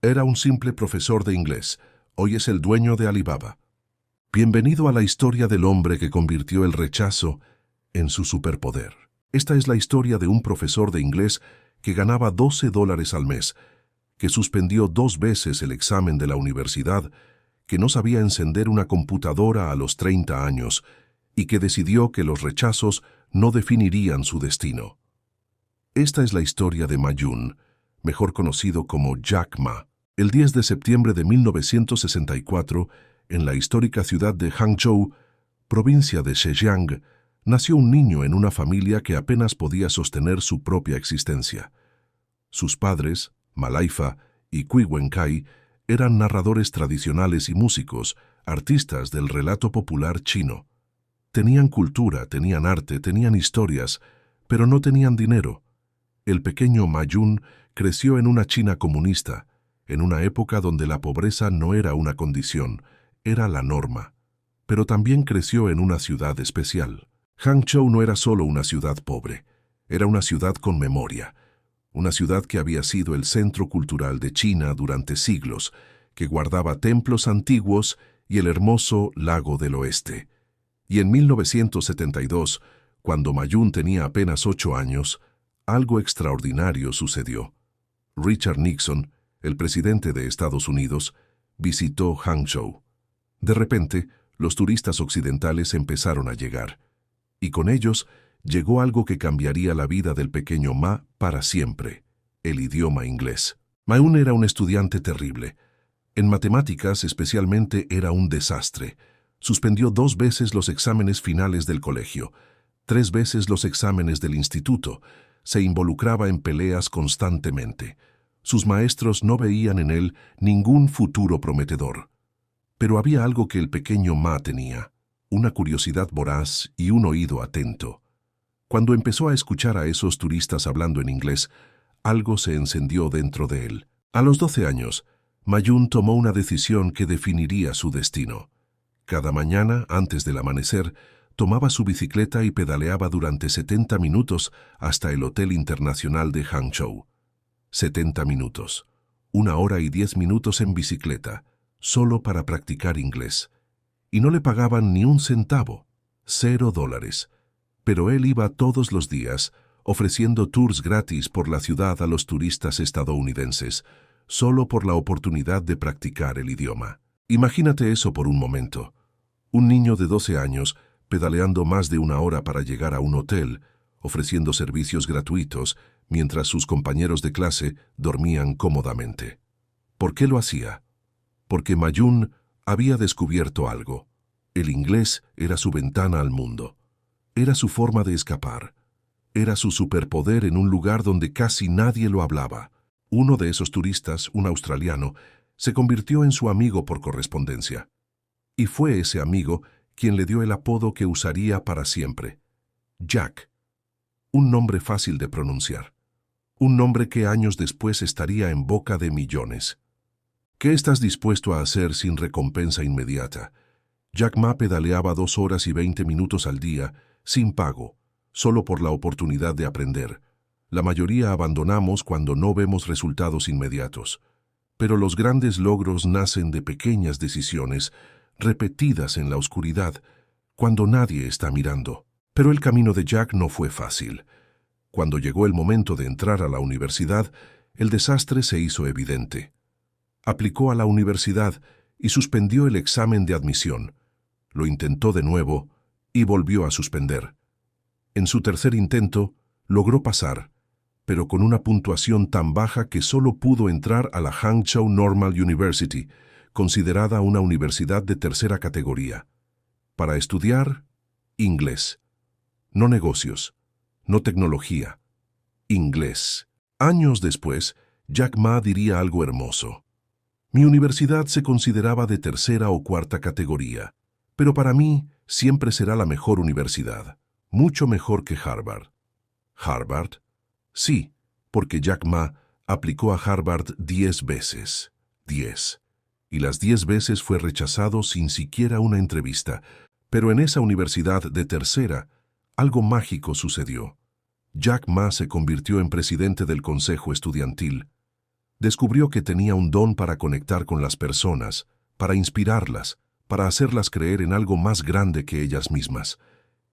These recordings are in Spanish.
Era un simple profesor de inglés. Hoy es el dueño de Alibaba. Bienvenido a la historia del hombre que convirtió el rechazo en su superpoder. Esta es la historia de un profesor de inglés que ganaba $12 al mes, que suspendió 2 veces el examen de la universidad, que no sabía encender una computadora a los 30 años y que decidió que los rechazos no definirían su destino. Esta es la historia de Ma Jun, mejor conocido como Jack Ma. El 10 de septiembre de 1964, en la histórica ciudad de Hangzhou, provincia de Zhejiang, nació un niño en una familia que apenas podía sostener su propia existencia. Sus padres, Malaifa y Cui Wenkai, eran narradores tradicionales y músicos, artistas del relato popular chino. Tenían cultura, tenían arte, tenían historias, pero no tenían dinero. El pequeño Ma Jun creció en una China comunista, en una época donde la pobreza no era una condición, era la norma. Pero también creció en una ciudad especial. Hangzhou no era solo una ciudad pobre, era una ciudad con memoria, una ciudad que había sido el centro cultural de China durante siglos, que guardaba templos antiguos y el hermoso Lago del Oeste. Y en 1972, cuando Ma Jun tenía apenas 8 años, algo extraordinario sucedió. Richard Nixon, el presidente de Estados Unidos, visitó Hangzhou. De repente, los turistas occidentales empezaron a llegar, y con ellos llegó algo que cambiaría la vida del pequeño Ma para siempre: el idioma inglés. Ma Jun era un estudiante terrible. En matemáticas especialmente era un desastre. Suspendió 2 veces los exámenes finales del colegio, 3 veces los exámenes del instituto. Se involucraba en peleas constantemente. Sus maestros no veían en él ningún futuro prometedor. Pero había algo que el pequeño Ma tenía: una curiosidad voraz y un oído atento. Cuando empezó a escuchar a esos turistas hablando en inglés, algo se encendió dentro de él. A los 12 años, Ma Jun tomó una decisión que definiría su destino. Cada mañana, antes del amanecer, tomaba su bicicleta y pedaleaba durante 70 minutos hasta el Hotel Internacional de Hangzhou. 70 minutos, 1 hora y 10 minutos en bicicleta, solo para practicar inglés. Y no le pagaban ni un centavo, $0. Pero él iba todos los días, ofreciendo tours gratis por la ciudad a los turistas estadounidenses, solo por la oportunidad de practicar el idioma. Imagínate eso por un momento. Un niño de 12 años pedaleando más de 1 hora para llegar a un hotel, ofreciendo servicios gratuitos, mientras sus compañeros de clase dormían cómodamente. ¿Por qué lo hacía? Porque Ma Jun había descubierto algo. El inglés era su ventana al mundo. Era su forma de escapar. Era su superpoder en un lugar donde casi nadie lo hablaba. Uno de esos turistas, un australiano, se convirtió en su amigo por correspondencia. Y fue ese amigo quien le dio el apodo que usaría para siempre: Jack. Un nombre fácil de pronunciar. Un nombre que años después estaría en boca de millones. ¿Qué estás dispuesto a hacer sin recompensa inmediata? Jack Ma pedaleaba 2 horas y 20 minutos al día, sin pago, solo por la oportunidad de aprender. La mayoría abandonamos cuando no vemos resultados inmediatos. Pero los grandes logros nacen de pequeñas decisiones, repetidas en la oscuridad, cuando nadie está mirando. Pero el camino de Jack no fue fácil. Cuando llegó el momento de entrar a la universidad, el desastre se hizo evidente. Aplicó a la universidad y suspendió el examen de admisión. Lo intentó de nuevo y volvió a suspender. En su tercer intento, logró pasar, pero con una puntuación tan baja que solo pudo entrar a la Hangzhou Normal University, considerada una universidad de tercera categoría, para estudiar inglés. No negocios, no tecnología, inglés. Años después, Jack Ma diría algo hermoso. Mi universidad se consideraba de tercera o cuarta categoría, pero para mí siempre será la mejor universidad, mucho mejor que Harvard. ¿Harvard? Sí, porque Jack Ma aplicó a Harvard 10 veces. 10. Y las 10 veces fue rechazado sin siquiera una entrevista. Pero en esa universidad de tercera, algo mágico sucedió. Jack Ma se convirtió en presidente del consejo estudiantil. Descubrió que tenía un don para conectar con las personas, para inspirarlas, para hacerlas creer en algo más grande que ellas mismas.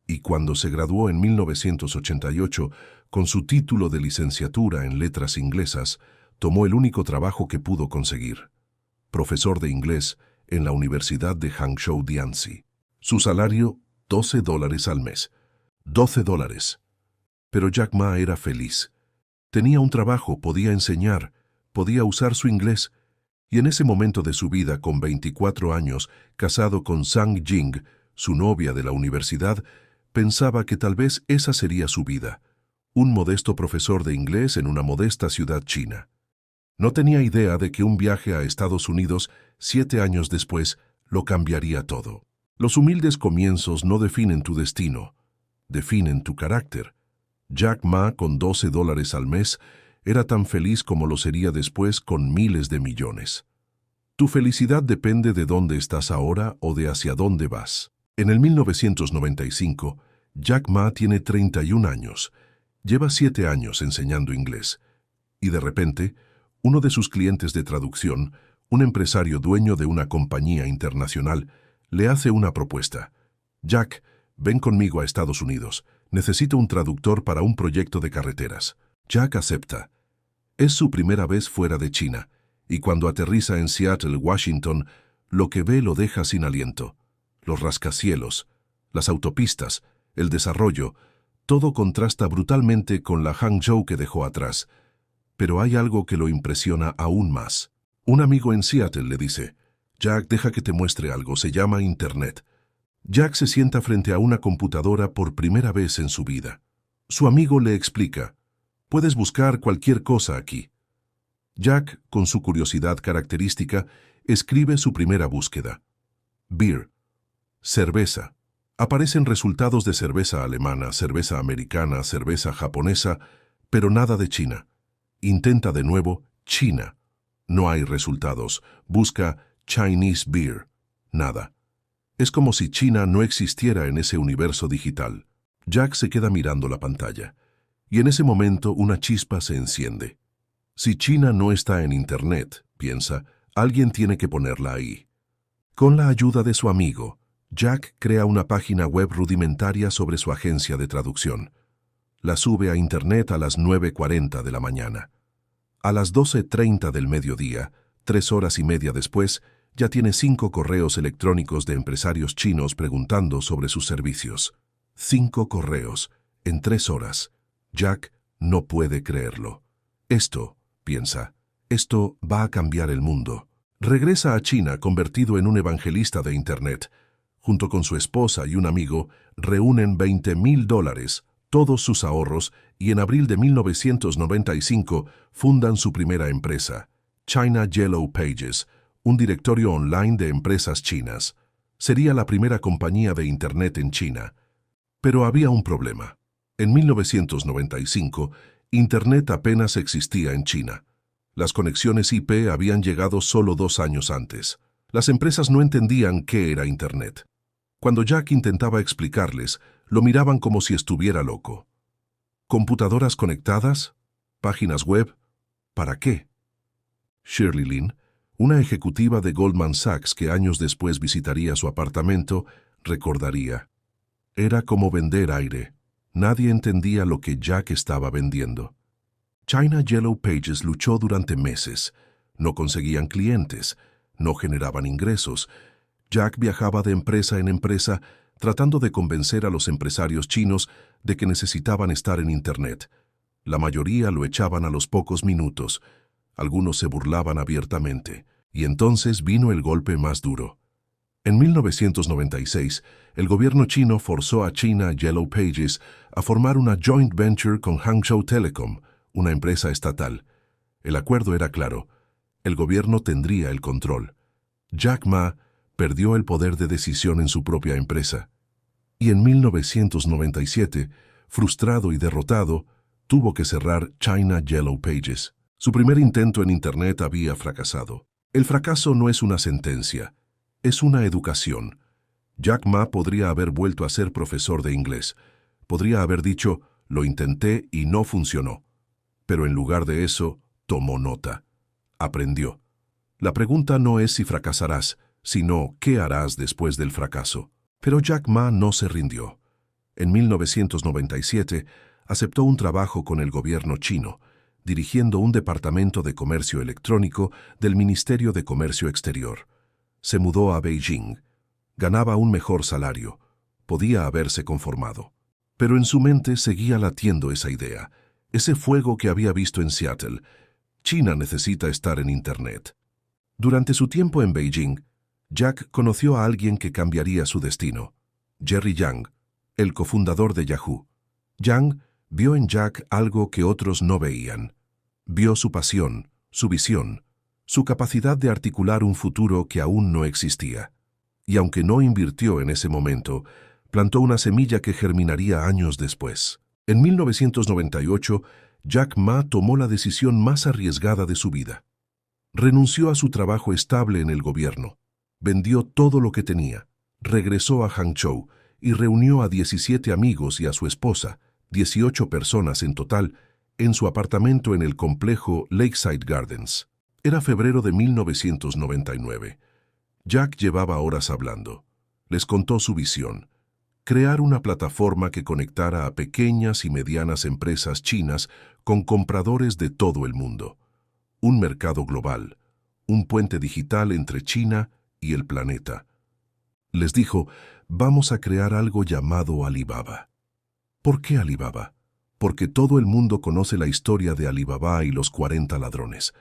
Y cuando se graduó en 1988 con su título de licenciatura en letras inglesas, tomó el único trabajo que pudo conseguir: profesor de inglés en la Universidad de Hangzhou Dianzi. Su salario, $12 al mes. $12. Pero Jack Ma era feliz. Tenía un trabajo, podía enseñar, podía usar su inglés, y en ese momento de su vida, con 24 años, casado con Zhang Jing, su novia de la universidad, pensaba que tal vez esa sería su vida: un modesto profesor de inglés en una modesta ciudad china. No tenía idea de que un viaje a Estados Unidos, 7 años después, lo cambiaría todo. Los humildes comienzos no definen tu destino, definen tu carácter. Jack Ma, con $12 al mes, era tan feliz como lo sería después con miles de millones. Tu felicidad depende de dónde estás ahora o de hacia dónde vas. En el 1995, Jack Ma tiene 31 años. Lleva 7 años enseñando inglés. Y de repente, uno de sus clientes de traducción, un empresario dueño de una compañía internacional, le hace una propuesta. Jack, ven conmigo a Estados Unidos. Necesito un traductor para un proyecto de carreteras. Jack acepta. Es su primera vez fuera de China, y cuando aterriza en Seattle, Washington, lo que ve lo deja sin aliento. Los rascacielos, las autopistas, el desarrollo, todo contrasta brutalmente con la Hangzhou que dejó atrás. Pero hay algo que lo impresiona aún más. Un amigo en Seattle le dice: Jack, deja que te muestre algo, se llama Internet. Jack se sienta frente a una computadora por primera vez en su vida. Su amigo le explica: puedes buscar cualquier cosa aquí. Jack, con su curiosidad característica, escribe su primera búsqueda. Beer. Cerveza. Aparecen resultados de cerveza alemana, cerveza americana, cerveza japonesa, pero nada de China. Intenta de nuevo China. No hay resultados. Busca Chinese beer. Nada. Es como si China no existiera en ese universo digital. Jack se queda mirando la pantalla. Y en ese momento una chispa se enciende. Si China no está en Internet, piensa, alguien tiene que ponerla ahí. Con la ayuda de su amigo, Jack crea una página web rudimentaria sobre su agencia de traducción. La sube a Internet a las 9:40 de la mañana. A las 12:30 del mediodía, 3 horas y media después, ya tiene 5 correos electrónicos de empresarios chinos preguntando sobre sus servicios. 5 correos, en 3 horas. Jack no puede creerlo. Esto, piensa, esto va a cambiar el mundo. Regresa a China convertido en un evangelista de Internet. Junto con su esposa y un amigo, reúnen $20,000, todos sus ahorros, y en abril de 1995 fundan su primera empresa, China Yellow Pages, un directorio online de empresas chinas. Sería la primera compañía de Internet en China. Pero había un problema. En 1995, Internet apenas existía en China. Las conexiones IP habían llegado solo 2 años antes. Las empresas no entendían qué era Internet. Cuando Jack intentaba explicarles, lo miraban como si estuviera loco. ¿Computadoras conectadas? ¿Páginas web? ¿Para qué? Shirley Lin, una ejecutiva de Goldman Sachs que años después visitaría su apartamento, recordaría: era como vender aire. Nadie entendía lo que Jack estaba vendiendo. China Yellow Pages luchó durante meses. No conseguían clientes, no generaban ingresos. Jack viajaba de empresa en empresa tratando de convencer a los empresarios chinos de que necesitaban estar en Internet. La mayoría lo echaban a los pocos minutos. Algunos se burlaban abiertamente. Y entonces vino el golpe más duro. En 1996, el gobierno chino forzó a China Yellow Pages a formar una joint venture con Hangzhou Telecom, una empresa estatal. El acuerdo era claro: el gobierno tendría el control. Jack Ma perdió el poder de decisión en su propia empresa. Y en 1997, frustrado y derrotado, tuvo que cerrar China Yellow Pages. Su primer intento en Internet había fracasado. El fracaso no es una sentencia, es una educación. Jack Ma podría haber vuelto a ser profesor de inglés. Podría haber dicho: lo intenté y no funcionó. Pero en lugar de eso, tomó nota. aprendió. La pregunta no es si fracasarás, sino qué harás después del fracaso. Pero Jack Ma no se rindió. En 1997 aceptó un trabajo con el gobierno chino, dirigiendo un departamento de comercio electrónico del Ministerio de Comercio Exterior. Se mudó a Beijing. Ganaba un mejor salario. Podía haberse conformado. Pero en su mente seguía latiendo esa idea, ese fuego que había visto en Seattle. China necesita estar en Internet. Durante su tiempo en Beijing, Jack conoció a alguien que cambiaría su destino, Jerry Yang, el cofundador de Yahoo. Yang vio en Jack algo que otros no veían. Vio su pasión, su visión, su capacidad de articular un futuro que aún no existía. Y aunque no invirtió en ese momento, plantó una semilla que germinaría años después. En 1998, Jack Ma tomó la decisión más arriesgada de su vida. Renunció a su trabajo estable en el gobierno, vendió todo lo que tenía, regresó a Hangzhou y reunió a 17 amigos y a su esposa, 18 personas en total, en su apartamento en el complejo Lakeside Gardens. Era febrero de 1999. Jack llevaba horas hablando. Les contó su visión: crear una plataforma que conectara a pequeñas y medianas empresas chinas con compradores de todo el mundo. Un mercado global, un puente digital entre China y el planeta. Les dijo, vamos a crear algo llamado Alibaba. ¿Por qué Alibaba? Porque todo el mundo conoce la historia de Alibaba y los 40 ladrones.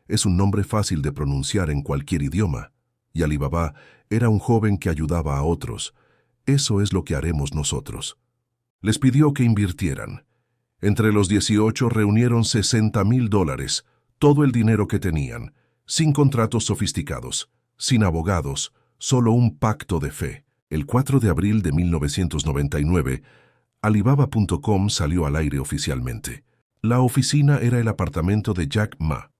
Es un nombre fácil de pronunciar en cualquier idioma. Y Alibaba era un joven que ayudaba a otros. Eso es lo que haremos nosotros. Les pidió que invirtieran. Entre los 18 reunieron $60,000, todo el dinero que tenían, sin contratos sofisticados, sin abogados, solo un pacto de fe. El 4 de abril de 1999, Alibaba.com salió al aire oficialmente. La oficina era el apartamento de Jack Ma.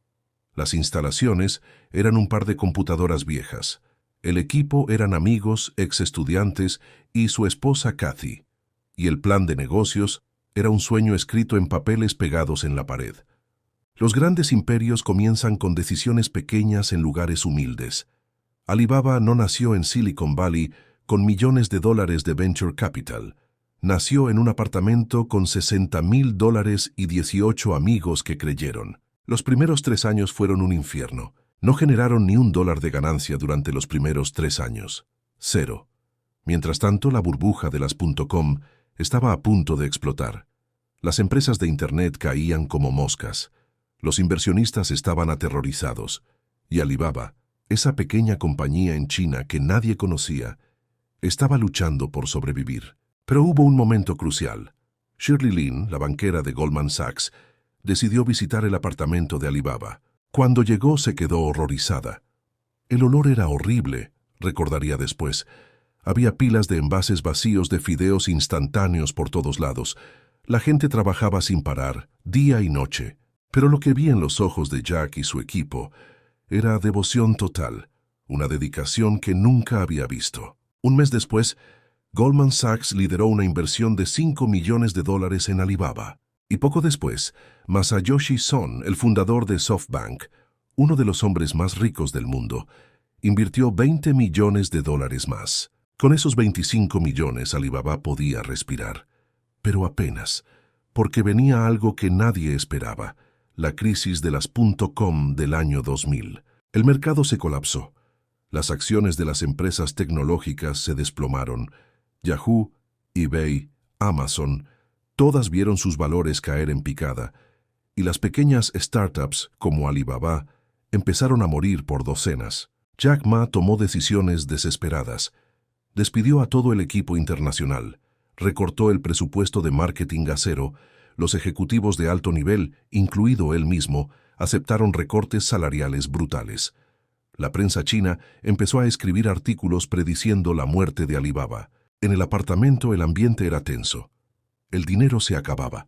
Las instalaciones eran un par de computadoras viejas. El equipo eran amigos, ex estudiantes y su esposa Kathy. Y el plan de negocios era un sueño escrito en papeles pegados en la pared. Los grandes imperios comienzan con decisiones pequeñas en lugares humildes. Alibaba no nació en Silicon Valley con millones de dólares de venture capital. Nació en un apartamento con $60,000 y 18 amigos que creyeron. Los primeros 3 años fueron un infierno. No generaron ni $1 de ganancia durante los primeros 3 años. 0. Mientras tanto, la burbuja de las .com estaba a punto de explotar. Las empresas de Internet caían como moscas. Los inversionistas estaban aterrorizados. Y Alibaba, esa pequeña compañía en China que nadie conocía, estaba luchando por sobrevivir. Pero hubo un momento crucial. Shirley Lin, la banquera de Goldman Sachs, decidió visitar el apartamento de Alibaba. Cuando llegó se quedó horrorizada. El olor era horrible, recordaría después. Había pilas de envases vacíos de fideos instantáneos por todos lados. La gente trabajaba sin parar, día y noche. Pero lo que vi en los ojos de Jack y su equipo era devoción total, una dedicación que nunca había visto. Un mes después, Goldman Sachs lideró una inversión de $5 millones en Alibaba. Y poco después, Masayoshi Son, el fundador de SoftBank, uno de los hombres más ricos del mundo, invirtió $20 millones más. Con esos 25 millones Alibaba podía respirar. Pero apenas, porque venía algo que nadie esperaba, la crisis de las .com del año 2000. El mercado se colapsó. Las acciones de las empresas tecnológicas se desplomaron. Yahoo, eBay, Amazon, todas vieron sus valores caer en picada, y las pequeñas startups, como Alibaba, empezaron a morir por docenas. Jack Ma tomó decisiones desesperadas. Despidió a todo el equipo internacional, recortó el presupuesto de marketing a cero. Los ejecutivos de alto nivel, incluido él mismo, aceptaron recortes salariales brutales. La prensa china empezó a escribir artículos prediciendo la muerte de Alibaba. En el apartamento el ambiente era tenso. El dinero se acababa.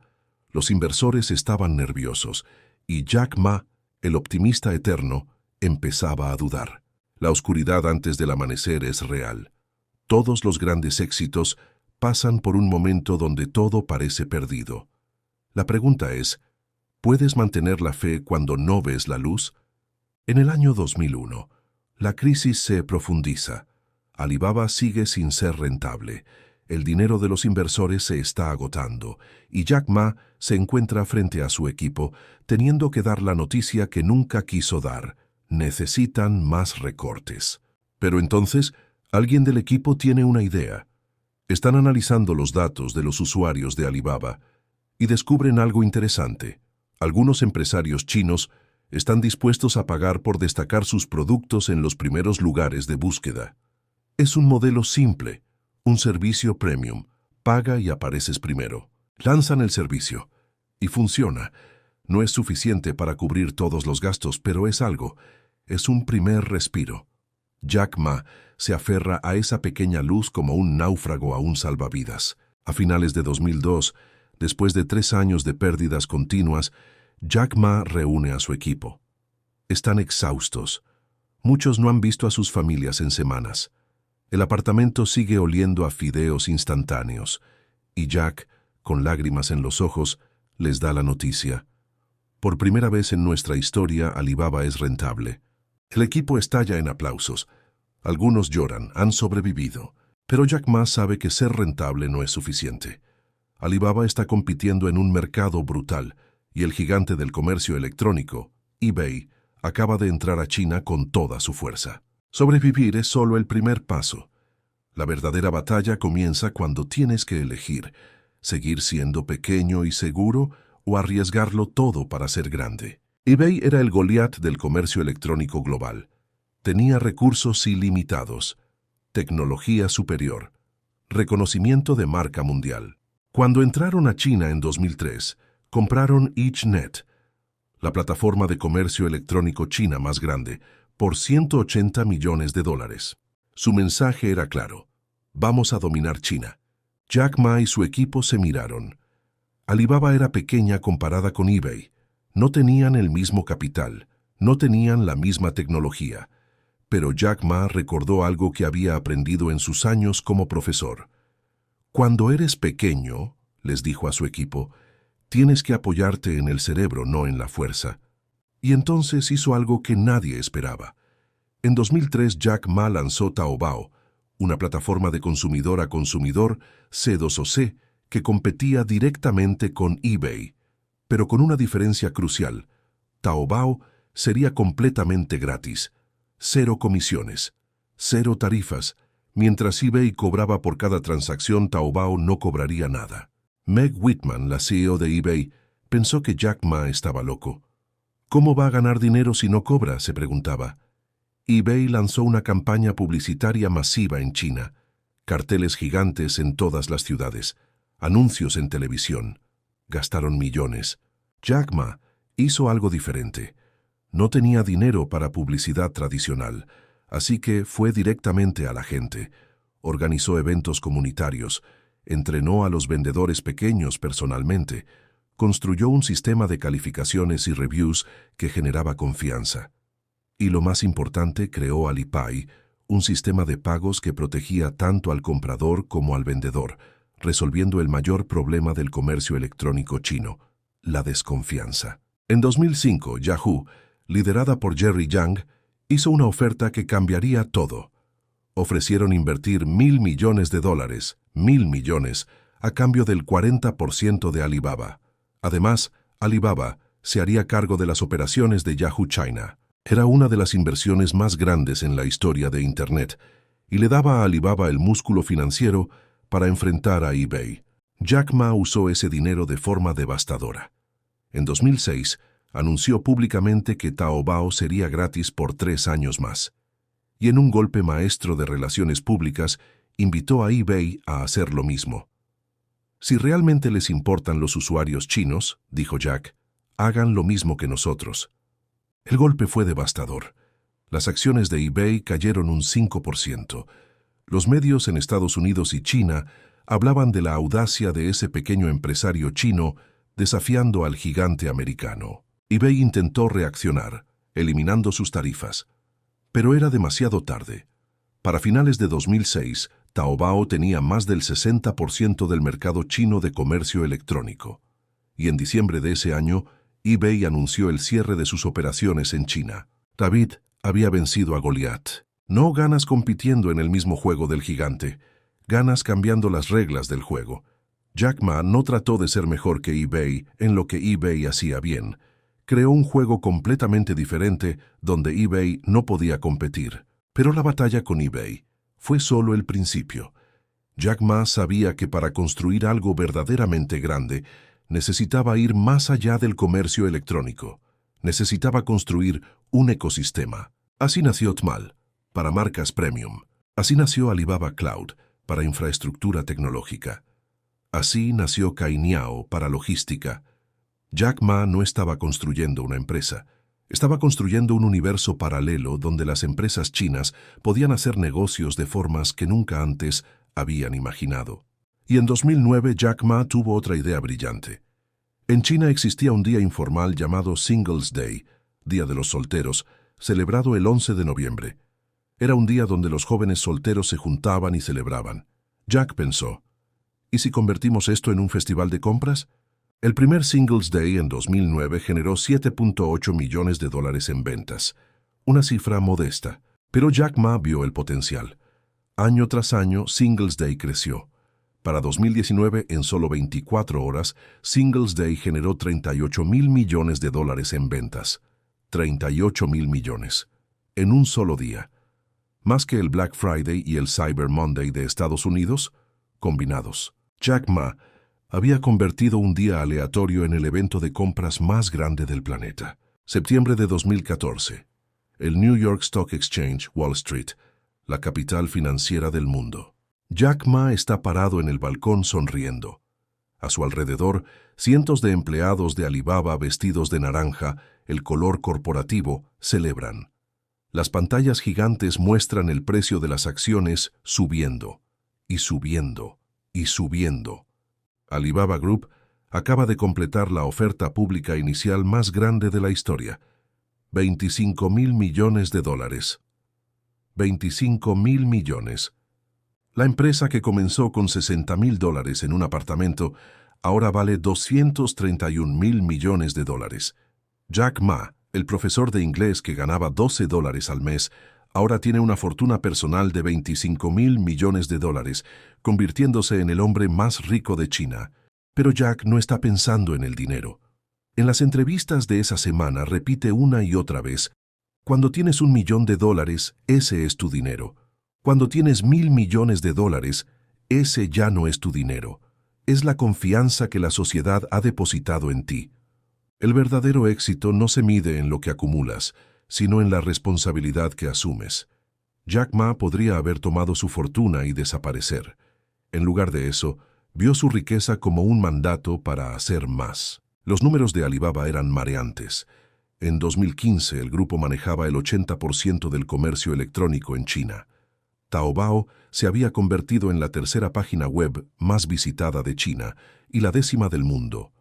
Los inversores estaban nerviosos. Y Jack Ma, el optimista eterno, empezaba a dudar. La oscuridad antes del amanecer es real. Todos los grandes éxitos pasan por un momento donde todo parece perdido. La pregunta es, ¿puedes mantener la fe cuando no ves la luz? En el año 2001, la crisis se profundiza. Alibaba sigue sin ser rentable. El dinero de los inversores se está agotando y Jack Ma se encuentra frente a su equipo, teniendo que dar la noticia que nunca quiso dar. Necesitan más recortes. Pero entonces, alguien del equipo tiene una idea. Están analizando los datos de los usuarios de Alibaba y descubren algo interesante. Algunos empresarios chinos están dispuestos a pagar por destacar sus productos en los primeros lugares de búsqueda. Es un modelo simple, un servicio premium. Paga y apareces primero. Lanzan el servicio y funciona. No es suficiente para cubrir todos los gastos, pero es algo. Es un primer respiro. Jack Ma se aferra a esa pequeña luz como un náufrago a un salvavidas. A finales de 2002, después de 3 años de pérdidas continuas, Jack Ma reúne a su equipo. Están exhaustos. Muchos no han visto a sus familias en semanas. El apartamento sigue oliendo a fideos instantáneos, y Jack, con lágrimas en los ojos, les da la noticia. Por primera vez en nuestra historia, Alibaba es rentable. El equipo estalla en aplausos. Algunos lloran, han sobrevivido. Pero Jack Ma sabe que ser rentable no es suficiente. Alibaba está compitiendo en un mercado brutal, y el gigante del comercio electrónico, eBay, acaba de entrar a China con toda su fuerza. Sobrevivir es solo el primer paso. La verdadera batalla comienza cuando tienes que elegir, seguir siendo pequeño y seguro o arriesgarlo todo para ser grande. eBay era el Goliat del comercio electrónico global. Tenía recursos ilimitados, tecnología superior, reconocimiento de marca mundial. Cuando entraron a China en 2003, compraron EachNet, la plataforma de comercio electrónico china más grande, por $180 millones. Su mensaje era claro: vamos a dominar China. Jack Ma y su equipo se miraron. Alibaba era pequeña comparada con eBay. No tenían el mismo capital, no tenían la misma tecnología. Pero Jack Ma recordó algo que había aprendido en sus años como profesor. Cuando eres pequeño, les dijo a su equipo, tienes que apoyarte en el cerebro, no en la fuerza. Y entonces hizo algo que nadie esperaba. En 2003, Jack Ma lanzó Taobao, una plataforma de consumidor a consumidor, C2C, que competía directamente con eBay. Pero con una diferencia crucial: Taobao sería completamente gratis. 0 comisiones, 0 tarifas. Mientras eBay cobraba por cada transacción, Taobao no cobraría nada. Meg Whitman, la CEO de eBay, pensó que Jack Ma estaba loco. ¿Cómo va a ganar dinero si no cobra?, se preguntaba. eBay lanzó una campaña publicitaria masiva en China, carteles gigantes en todas las ciudades, anuncios en televisión. Gastaron millones. Jack Ma hizo algo diferente. No tenía dinero para publicidad tradicional, así que fue directamente a la gente. Organizó eventos comunitarios, entrenó a los vendedores pequeños personalmente, construyó un sistema de calificaciones y reviews que generaba confianza. Y lo más importante, creó Alipay, un sistema de pagos que protegía tanto al comprador como al vendedor, resolviendo el mayor problema del comercio electrónico chino: la desconfianza. En 2005, Yahoo, liderada por Jerry Yang, hizo una oferta que cambiaría todo. Ofrecieron invertir $1.000 millones, $1.000 millones, a cambio del 40% de Alibaba. Además, Alibaba se haría cargo de las operaciones de Yahoo China. Era una de las inversiones más grandes en la historia de Internet y le daba a Alibaba el músculo financiero para enfrentar a eBay. Jack Ma usó ese dinero de forma devastadora. En 2006, anunció públicamente que Taobao sería gratis por 3 años más. Y en un golpe maestro de relaciones públicas, invitó a eBay a hacer lo mismo. Si realmente les importan los usuarios chinos, dijo Jack, hagan lo mismo que nosotros. El golpe fue devastador. Las acciones de eBay cayeron un 5%. Los medios en Estados Unidos y China hablaban de la audacia de ese pequeño empresario chino desafiando al gigante americano. eBay intentó reaccionar, eliminando sus tarifas. Pero era demasiado tarde. Para finales de 2006, Taobao tenía más del 60% del mercado chino de comercio electrónico. Y en diciembre de ese año, eBay anunció el cierre de sus operaciones en China. David había vencido a Goliat. No ganas compitiendo en el mismo juego del gigante, ganas cambiando las reglas del juego. Jack Ma no trató de ser mejor que eBay en lo que eBay hacía bien. Creó un juego completamente diferente donde eBay no podía competir. Pero la batalla con eBay fue solo el principio. Jack Ma sabía que para construir algo verdaderamente grande, necesitaba ir más allá del comercio electrónico. Necesitaba construir un ecosistema. Así nació Tmall, para marcas premium. Así nació Alibaba Cloud, para infraestructura tecnológica. Así nació Cainiao, para logística. Jack Ma no estaba construyendo una empresa. Estaba construyendo un universo paralelo donde las empresas chinas podían hacer negocios de formas que nunca antes habían imaginado. Y en 2009 Jack Ma tuvo otra idea brillante. En China existía un día informal llamado Singles Day, Día de los Solteros, celebrado el 11 de noviembre. Era un día donde los jóvenes solteros se juntaban y celebraban. Jack pensó, ¿y si convertimos esto en un festival de compras? El primer Singles Day en 2009 generó $7.8 millones en ventas, una cifra modesta, pero Jack Ma vio el potencial. Año tras año, Singles Day creció. Para 2019, en solo 24 horas, Singles Day generó $38.000 millones en ventas. 38.000 millones. En un solo día. Más que el Black Friday y el Cyber Monday de Estados Unidos, combinados. Jack Ma había convertido un día aleatorio en el evento de compras más grande del planeta. Septiembre de 2014. El New York Stock Exchange, Wall Street, la capital financiera del mundo. Jack Ma está parado en el balcón sonriendo. A su alrededor, cientos de empleados de Alibaba vestidos de naranja, el color corporativo, celebran. Las pantallas gigantes muestran el precio de las acciones subiendo, y subiendo, y subiendo. Alibaba Group acaba de completar la oferta pública inicial más grande de la historia. $25.000 millones. $25.000 millones. La empresa que comenzó con $60.000 en un apartamento ahora vale $231.000 millones. Jack Ma, el profesor de inglés que ganaba $12 al mes, ahora tiene una fortuna personal de $25.000 millones, convirtiéndose en el hombre más rico de China. Pero Jack no está pensando en el dinero. En las entrevistas de esa semana repite una y otra vez, cuando tienes $1 millón, ese es tu dinero. Cuando tienes $1.000 millones, ese ya no es tu dinero. Es la confianza que la sociedad ha depositado en ti. El verdadero éxito no se mide en lo que acumulas, sino en la responsabilidad que asumes. Jack Ma podría haber tomado su fortuna y desaparecer. En lugar de eso, vio su riqueza como un mandato para hacer más. Los números de Alibaba eran mareantes. En 2015, el grupo manejaba el 80% del comercio electrónico en China. Taobao se había convertido en la tercera página web más visitada de China y la 10ª del mundo.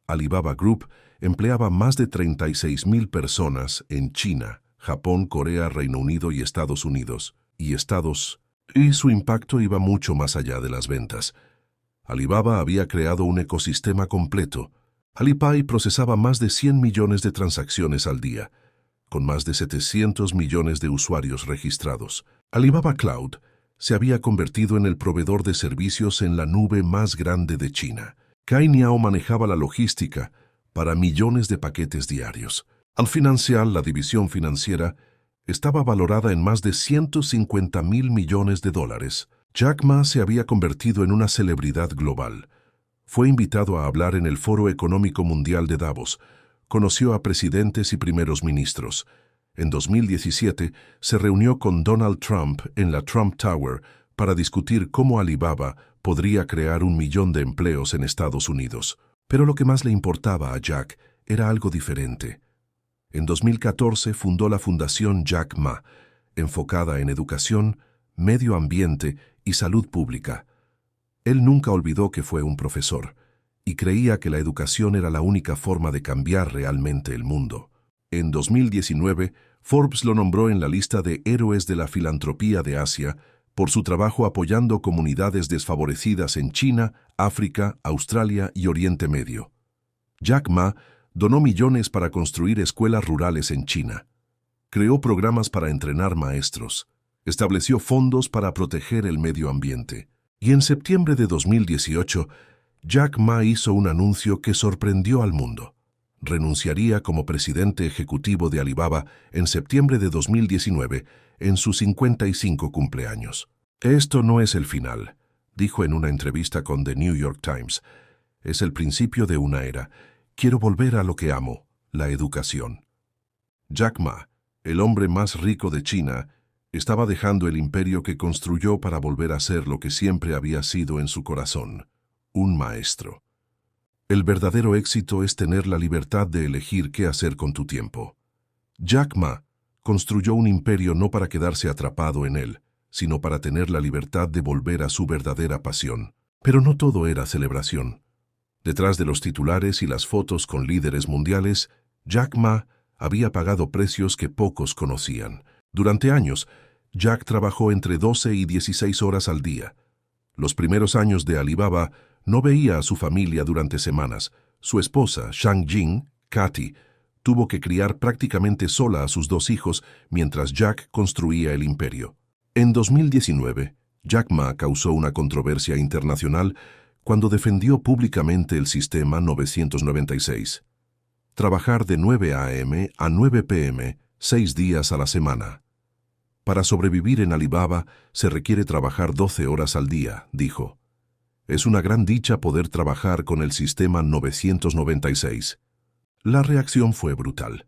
Alibaba Group empleaba más de 36.000 personas en China, Japón, Corea, Reino Unido y Estados Unidos. Y su impacto iba mucho más allá de las ventas. Alibaba había creado un ecosistema completo. Alipay procesaba más de 100 millones de transacciones al día, con más de 700 millones de usuarios registrados. Alibaba Cloud se había convertido en el proveedor de servicios en la nube más grande de China. Cainiao manejaba la logística para millones de paquetes diarios. Al Financial, la división financiera, estaba valorada en más de $150.000 millones. Jack Ma se había convertido en una celebridad global. Fue invitado a hablar en el Foro Económico Mundial de Davos. Conoció a presidentes y primeros ministros. En 2017 se reunió con Donald Trump en la Trump Tower para discutir cómo Alibaba podría crear 1 millón de empleos en Estados Unidos. Pero lo que más le importaba a Jack era algo diferente. En 2014 fundó la Fundación Jack Ma, enfocada en educación, medio ambiente y salud pública. Él nunca olvidó que fue un profesor y creía que la educación era la única forma de cambiar realmente el mundo. En 2019, Forbes lo nombró en la lista de héroes de la filantropía de Asia por su trabajo apoyando comunidades desfavorecidas en China, África, Australia y Oriente Medio. Jack Ma donó millones para construir escuelas rurales en China. Creó programas para entrenar maestros, estableció fondos para proteger el medio ambiente. Y en septiembre de 2018, Jack Ma hizo un anuncio que sorprendió al mundo. Renunciaría como presidente ejecutivo de Alibaba en septiembre de 2019, en sus 55 cumpleaños. Esto no es el final, dijo en una entrevista con The New York Times. Es el principio de una era. Quiero volver a lo que amo, la educación. Jack Ma, el hombre más rico de China, estaba dejando el imperio que construyó para volver a ser lo que siempre había sido en su corazón, un maestro. El verdadero éxito es tener la libertad de elegir qué hacer con tu tiempo. Jack Ma construyó un imperio no para quedarse atrapado en él, sino para tener la libertad de volver a su verdadera pasión. Pero no todo era celebración. Detrás de los titulares y las fotos con líderes mundiales, Jack Ma había pagado precios que pocos conocían. Durante años, Jack trabajó entre 12 y 16 horas al día. Los primeros años de Alibaba no veía a su familia durante semanas. Su esposa, Shang Jing, Cathy, tuvo que criar prácticamente sola a sus 2 hijos mientras Jack construía el imperio. En 2019, Jack Ma causó una controversia internacional cuando defendió públicamente el sistema 996. Trabajar de 9 a.m. a 9 p.m., 6 días a la semana. Para sobrevivir en Alibaba se requiere trabajar 12 horas al día, dijo. Es una gran dicha poder trabajar con el sistema 996. La reacción fue brutal.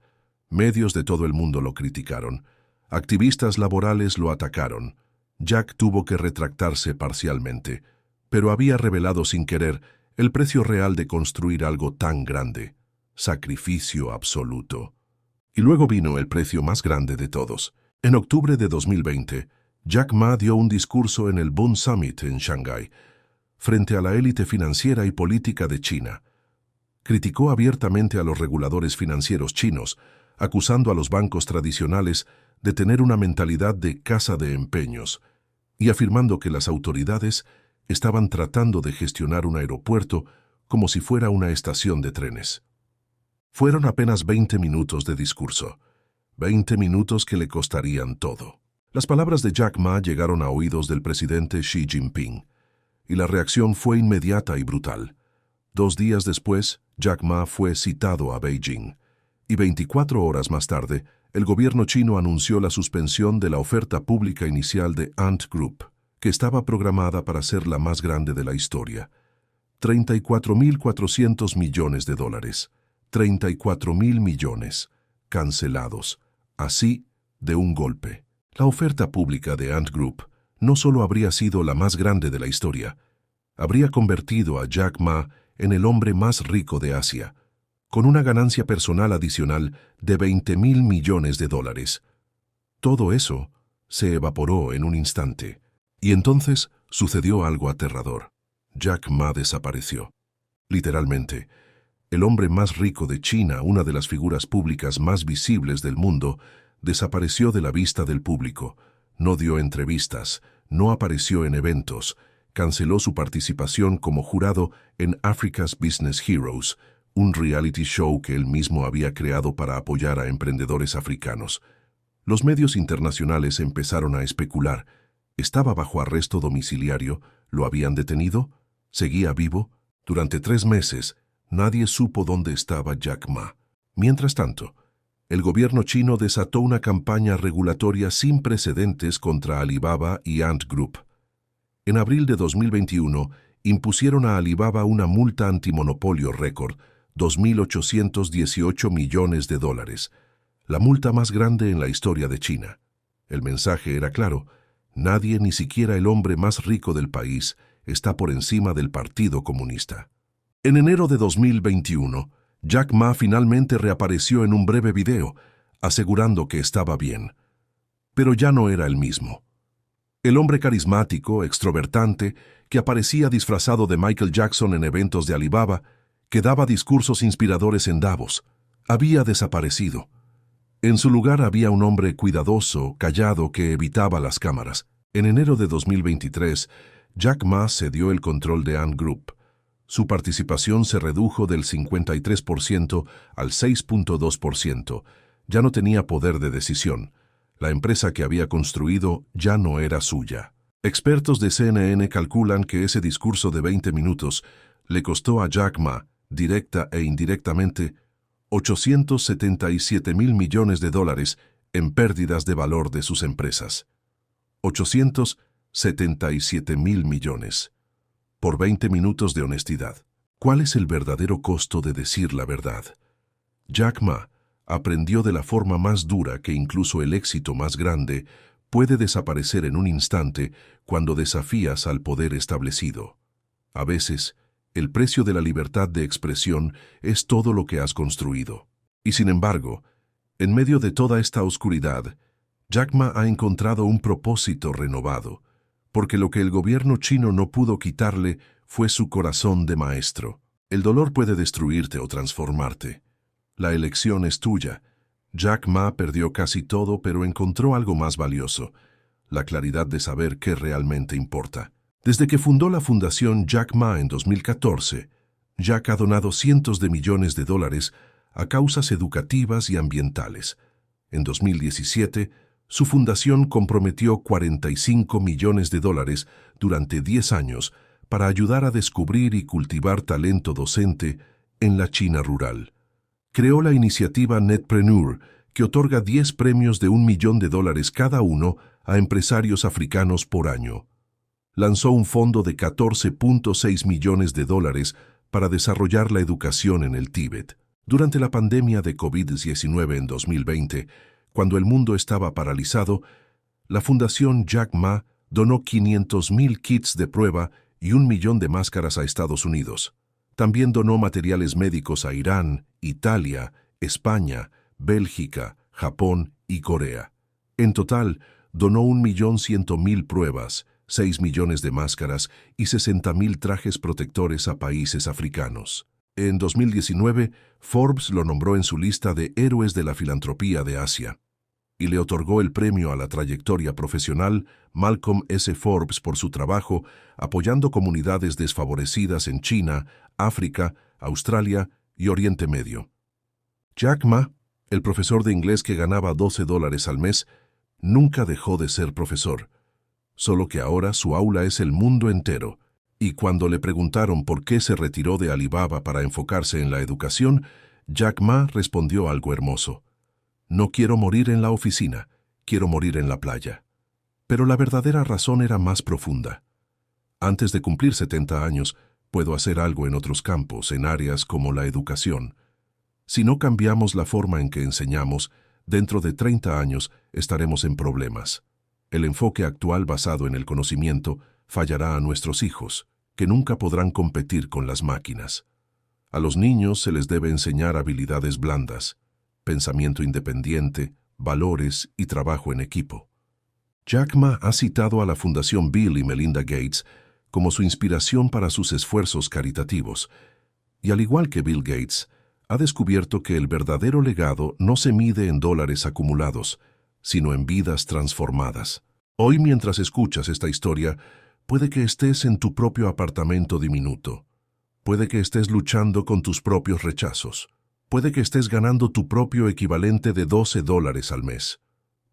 Medios de todo el mundo lo criticaron. Activistas laborales lo atacaron. Jack tuvo que retractarse parcialmente, pero había revelado sin querer el precio real de construir algo tan grande. Sacrificio absoluto. Y luego vino el precio más grande de todos. En octubre de 2020, Jack Ma dio un discurso en el Bund Summit en Shanghái, frente a la élite financiera y política de China. Criticó abiertamente a los reguladores financieros chinos, acusando a los bancos tradicionales de tener una mentalidad de casa de empeños, y afirmando que las autoridades estaban tratando de gestionar un aeropuerto como si fuera una estación de trenes. Fueron apenas 20 minutos de discurso, 20 minutos que le costarían todo. Las palabras de Jack Ma llegaron a oídos del presidente Xi Jinping, y la reacción fue inmediata y brutal. 2 días después, Jack Ma fue citado a Beijing, y 24 horas más tarde, el gobierno chino anunció la suspensión de la oferta pública inicial de Ant Group, que estaba programada para ser la más grande de la historia. $34.400 millones. 34.000 millones. Cancelados. Así, de un golpe. La oferta pública de Ant Group no solo habría sido la más grande de la historia, habría convertido a Jack Ma en el hombre más rico de Asia, con una ganancia personal adicional de $20.000 millones. Todo eso se evaporó en un instante. Y entonces sucedió algo aterrador. Jack Ma desapareció. Literalmente, el hombre más rico de China, una de las figuras públicas más visibles del mundo, desapareció de la vista del público. No dio entrevistas, no apareció en eventos, canceló su participación como jurado en Africa's Business Heroes, un reality show que él mismo había creado para apoyar a emprendedores africanos. Los medios internacionales empezaron a especular. ¿Estaba bajo arresto domiciliario? ¿Lo habían detenido? ¿Seguía vivo? Durante 3 meses, nadie supo dónde estaba Jack Ma. Mientras tanto, el gobierno chino desató una campaña regulatoria sin precedentes contra Alibaba y Ant Group. En abril de 2021, impusieron a Alibaba una multa antimonopolio récord, $2.818 millones, la multa más grande en la historia de China. El mensaje era claro: nadie, ni siquiera el hombre más rico del país, está por encima del Partido Comunista. En enero de 2021, Jack Ma finalmente reapareció en un breve video, asegurando que estaba bien. Pero ya no era el mismo. El hombre carismático, extrovertante, que aparecía disfrazado de Michael Jackson en eventos de Alibaba, que daba discursos inspiradores en Davos, había desaparecido. En su lugar había un hombre cuidadoso, callado, que evitaba las cámaras. En enero de 2023, Jack Ma cedió el control de Ant Group. Su participación se redujo del 53% al 6.2%, Ya no tenía poder de decisión. La empresa que había construido ya no era suya. Expertos de CNN calculan que ese discurso de 20 minutos le costó a Jack Ma, directa e indirectamente, 877.000 millones de dólares en pérdidas de valor de sus empresas. 877.000 millones. Por 20 minutos de honestidad. ¿Cuál es el verdadero costo de decir la verdad? Jack Ma aprendió de la forma más dura que incluso el éxito más grande puede desaparecer en un instante cuando desafías al poder establecido. A veces, el precio de la libertad de expresión es todo lo que has construido. Y sin embargo, en medio de toda esta oscuridad, Jack Ma ha encontrado un propósito renovado, porque lo que el gobierno chino no pudo quitarle fue su corazón de maestro. El dolor puede destruirte o transformarte. La elección es tuya. Jack Ma perdió casi todo, pero encontró algo más valioso: la claridad de saber qué realmente importa. Desde que fundó la Fundación Jack Ma en 2014, Jack ha donado cientos de millones de dólares a causas educativas y ambientales. En 2017, su fundación comprometió 45 millones de dólares durante 10 años para ayudar a descubrir y cultivar talento docente en la China rural. Creó la iniciativa Netpreneur, que otorga 10 premios de $1 millón cada uno a empresarios africanos por año. Lanzó un fondo de 14.6 millones de dólares para desarrollar la educación en el Tíbet. Durante la pandemia de COVID-19 en 2020, cuando el mundo estaba paralizado, la Fundación Jack Ma donó 500.000 kits de prueba y 1 millón de máscaras a Estados Unidos. También donó materiales médicos a Irán, Italia, España, Bélgica, Japón y Corea. En total, donó 1.100.000 pruebas, 6 millones de máscaras y 60.000 trajes protectores a países africanos. En 2019, Forbes lo nombró en su lista de héroes de la filantropía de Asia y le otorgó el premio a la trayectoria profesional Malcolm S. Forbes por su trabajo apoyando comunidades desfavorecidas en China, África, Australia y Oriente Medio. Jack Ma, el profesor de inglés que ganaba $12 al mes, nunca dejó de ser profesor, solo que ahora su aula es el mundo entero. Y cuando le preguntaron por qué se retiró de Alibaba para enfocarse en la educación, Jack Ma respondió algo hermoso: no quiero morir en la oficina, quiero morir en la playa. Pero la verdadera razón era más profunda. Antes de cumplir 70 años, puedo hacer algo en otros campos, en áreas como la educación. Si no cambiamos la forma en que enseñamos, dentro de 30 años estaremos en problemas. El enfoque actual basado en el conocimiento fallará a nuestros hijos, que nunca podrán competir con las máquinas. A los niños se les debe enseñar habilidades blandas, pensamiento independiente, valores y trabajo en equipo. Jack Ma ha citado a la Fundación Bill y Melinda Gates como su inspiración para sus esfuerzos caritativos, y al igual que Bill Gates, ha descubierto que el verdadero legado no se mide en dólares acumulados, sino en vidas transformadas. Hoy, mientras escuchas esta historia, puede que estés en tu propio apartamento diminuto. Puede que estés luchando con tus propios rechazos. Puede que estés ganando tu propio equivalente de $12 al mes.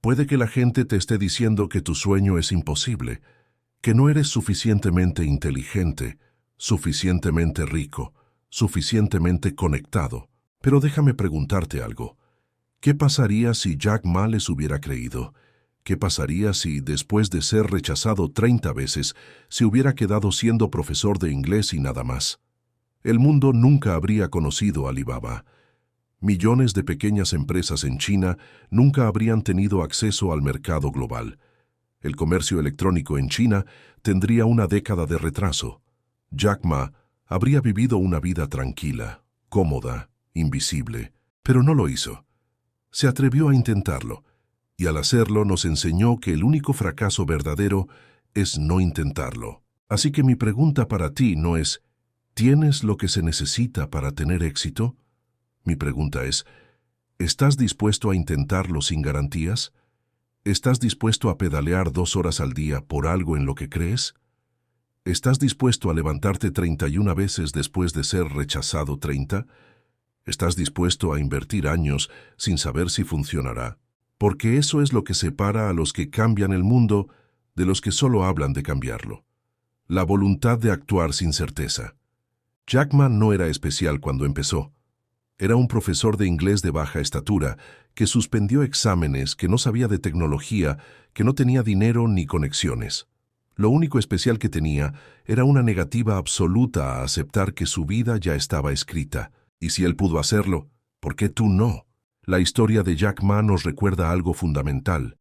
Puede que la gente te esté diciendo que tu sueño es imposible, que no eres suficientemente inteligente, suficientemente rico, suficientemente conectado. Pero déjame preguntarte algo. ¿Qué pasaría si Jack Ma les hubiera creído? ¿Qué pasaría si, después de ser rechazado 30 veces, se hubiera quedado siendo profesor de inglés y nada más? El mundo nunca habría conocido a Alibaba. Millones de pequeñas empresas en China nunca habrían tenido acceso al mercado global. El comercio electrónico en China tendría una década de retraso. Jack Ma habría vivido una vida tranquila, cómoda, invisible, pero no lo hizo. Se atrevió a intentarlo, y al hacerlo nos enseñó que el único fracaso verdadero es no intentarlo. Así que mi pregunta para ti no es: ¿tienes lo que se necesita para tener éxito? Mi pregunta es: ¿estás dispuesto a intentarlo sin garantías? ¿Estás dispuesto a pedalear 2 horas al día por algo en lo que crees? ¿Estás dispuesto a levantarte 31 veces después de ser rechazado 30? ¿Estás dispuesto a invertir años sin saber si funcionará? Porque eso es lo que separa a los que cambian el mundo de los que solo hablan de cambiarlo. La voluntad de actuar sin certeza. Jack Ma no era especial cuando empezó. Era un profesor de inglés de baja estatura que suspendió exámenes, que no sabía de tecnología, que no tenía dinero ni conexiones. Lo único especial que tenía era una negativa absoluta a aceptar que su vida ya estaba escrita. Y si él pudo hacerlo, ¿por qué tú no? La historia de Jack Ma nos recuerda algo fundamental.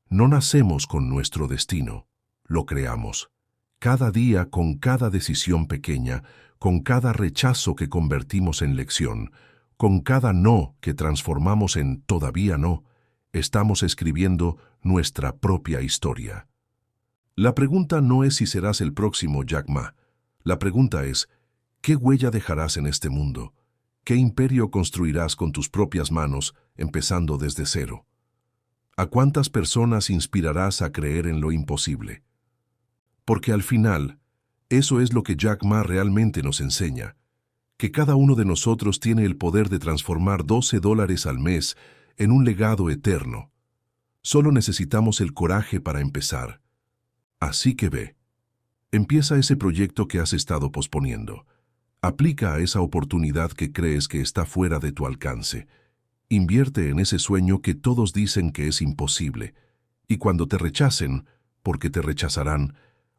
No nacemos con nuestro destino, lo creamos. Cada día, con cada decisión pequeña, con cada rechazo que convertimos en lección, con cada no que transformamos en todavía no, estamos escribiendo nuestra propia historia. La pregunta no es si serás el próximo Jack Ma. La pregunta es, ¿qué huella dejarás en este mundo? ¿Qué imperio construirás con tus propias manos, empezando desde cero? ¿A cuántas personas inspirarás a creer en lo imposible? Porque al final, eso es lo que Jack Ma realmente nos enseña, que cada uno de nosotros tiene el poder de transformar $12 al mes en un legado eterno. Solo necesitamos el coraje para empezar. Así que ve, empieza ese proyecto que has estado posponiendo. Aplica a esa oportunidad que crees que está fuera de tu alcance. Invierte en ese sueño que todos dicen que es imposible. Y cuando te rechacen, porque te rechazarán,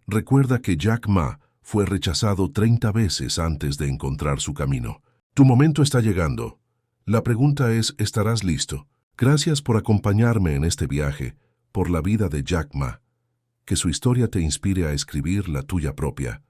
recuerda que Jack Ma fue rechazado 30 veces antes de encontrar su camino. Tu momento está llegando. La pregunta es, ¿estarás listo? Gracias por acompañarme en este viaje, por la vida de Jack Ma. Que su historia te inspire a escribir la tuya propia.